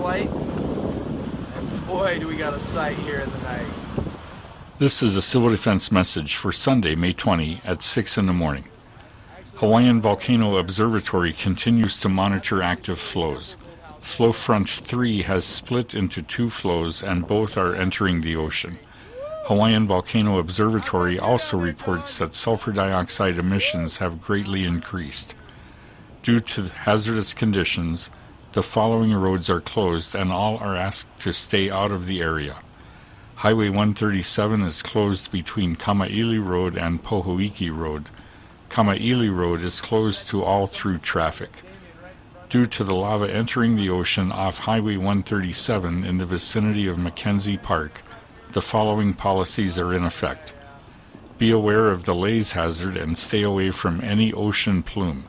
flight. And boy, do we got a sight here in the night. This is a Civil Defense message for Sunday, May 20 at 6 in the morning. Hawaiian Volcano Observatory continues to monitor active flows. Flow front 3 has split into two flows and both are entering the ocean. Hawaiian Volcano Observatory also reports that sulfur dioxide emissions have greatly increased. Due to hazardous conditions, the following roads are closed and all are asked to stay out of the area. Highway 137 is closed between Kamaili Road and Pohoiki Road. Kamaili Road is closed to all through traffic. Due to the lava entering the ocean off Highway 137 in the vicinity of Mackenzie Park, the following policies are in effect. Be aware of the laze hazard and stay away from any ocean plume.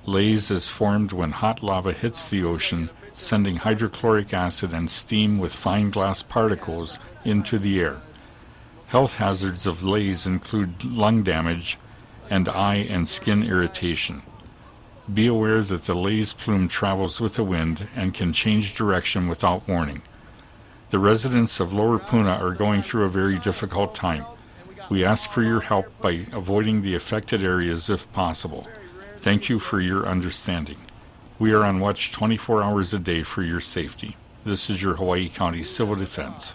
Laze is formed when hot lava hits the ocean, sending hydrochloric acid and steam with fine glass particles into the air. Health hazards of laze include lung damage and eye and skin irritation. Be aware that the laze plume travels with the wind and can change direction without warning. The residents of Lower Puna are going through a very difficult time. We ask for your help by avoiding the affected areas if possible. Thank you for your understanding. We are on watch 24 hours a day for your safety. This is your Hawaii County Civil Defense.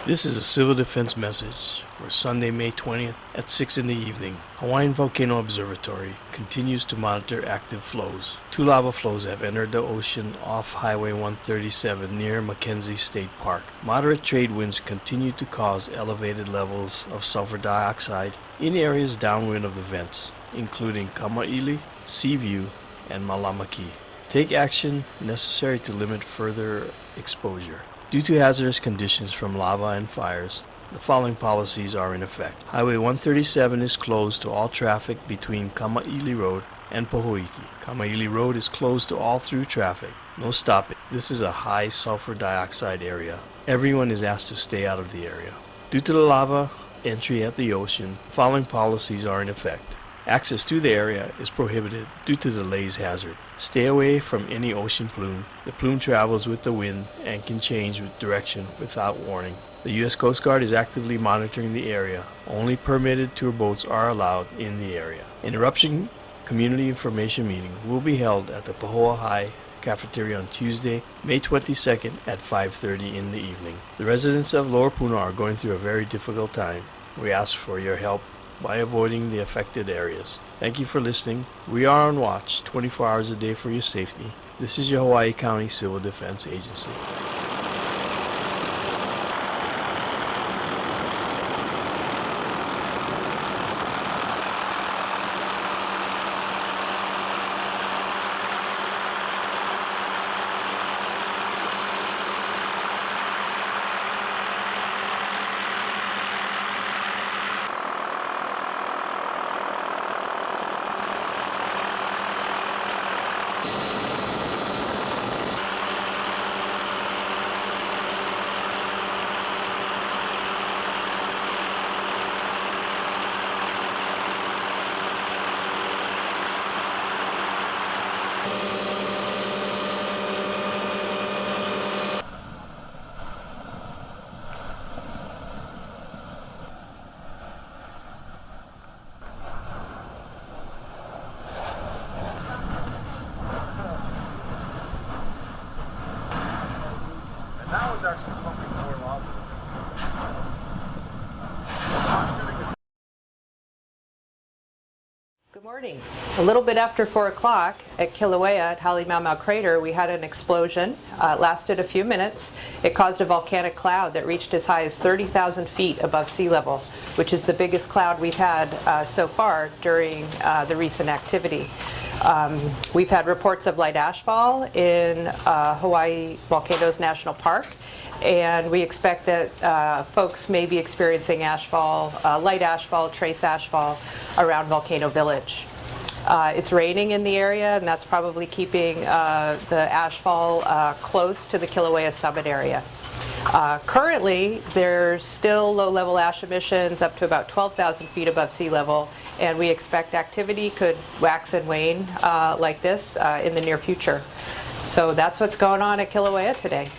This is a civil defense message for Sunday, May 20th at 6 in the evening. Hawaiian Volcano Observatory continues to monitor active flows. 2 lava flows have entered the ocean off Highway 137 near Mackenzie State Park. Moderate trade winds continue to cause elevated levels of sulfur dioxide in areas downwind of the vents, including Kama'ili, Seaview, and Malamaki. Take action necessary to limit further exposure. Due to hazardous conditions from lava and fires, the following policies are in effect. Highway 137 is closed to all traffic between Kama'ili Road and Pohoiki. Kama'ili Road is closed to all through traffic. No stopping. This is a high sulfur dioxide area. Everyone is asked to stay out of the area. Due to the lava entry at the ocean, the following policies are in effect. Access to the area is prohibited due to the laze hazard. Stay away from any ocean plume. The plume travels with the wind and can change direction without warning. The U.S. Coast Guard is actively monitoring the area. Only permitted tour boats are allowed in the area. An Eruption community information meeting will be held at the Pahoa High Cafeteria on Tuesday, May 22nd at 5:30 in the evening. The residents of Lower Puna are going through a very difficult time. We ask for your help by avoiding the affected areas. Thank you for listening. We are on watch 24 hours a day for your safety. This is your Hawaii County Civil Defense Agency. Now it's actually pumping more lava. Good morning. A little bit after 4 o'clock at Kilauea at Halemaumau Crater, we had an explosion. It lasted a few minutes. It caused a volcanic cloud that reached as high as 30,000 feet above sea level, which is the biggest cloud we've had so far during the recent activity. We've had reports of light ashfall in Hawaii Volcanoes National Park, and we expect that folks may be experiencing ashfall, light ashfall, trace ashfall around Volcano Village. It's raining in the area, and that's probably keeping the ashfall close to the Kilauea summit area. Currently, there's still low-level ash emissions up to about 12,000 feet above sea level, and we expect activity could wax and wane like this in the near future. So that's what's going on at Kilauea today.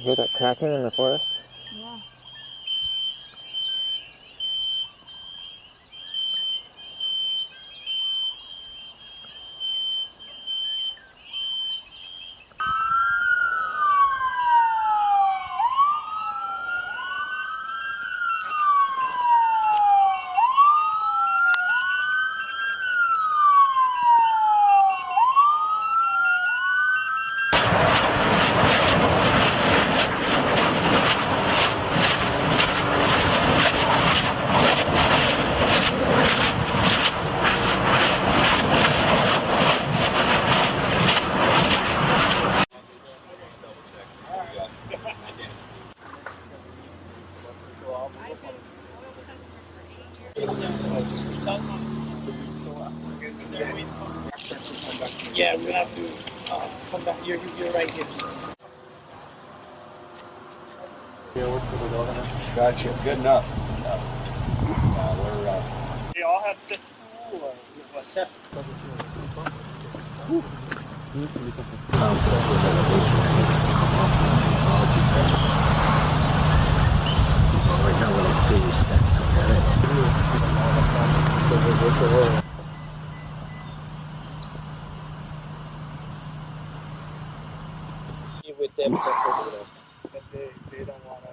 hear that cracking in the forest? Yeah. Yeah, we're gonna have to come back. You're right here. So. Gotcha. Good enough. We're They all have this pool or what? Right now, we're like pretty specs to get it. With them, But they don't want to.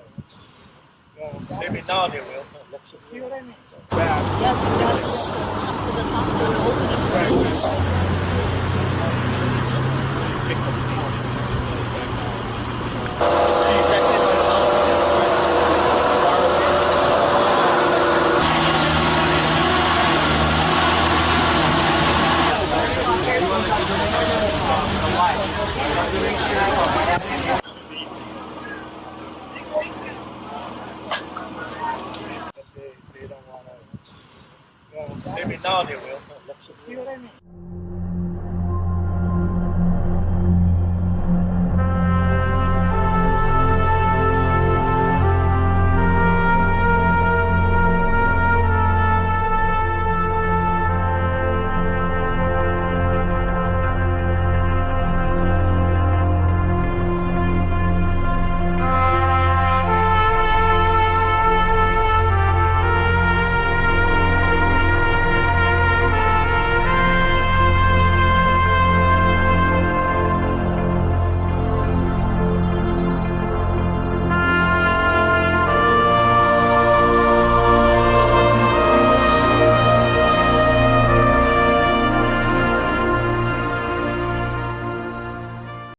Maybe now they will. See what I mean? Yes, you got to go to the top and open it. Light.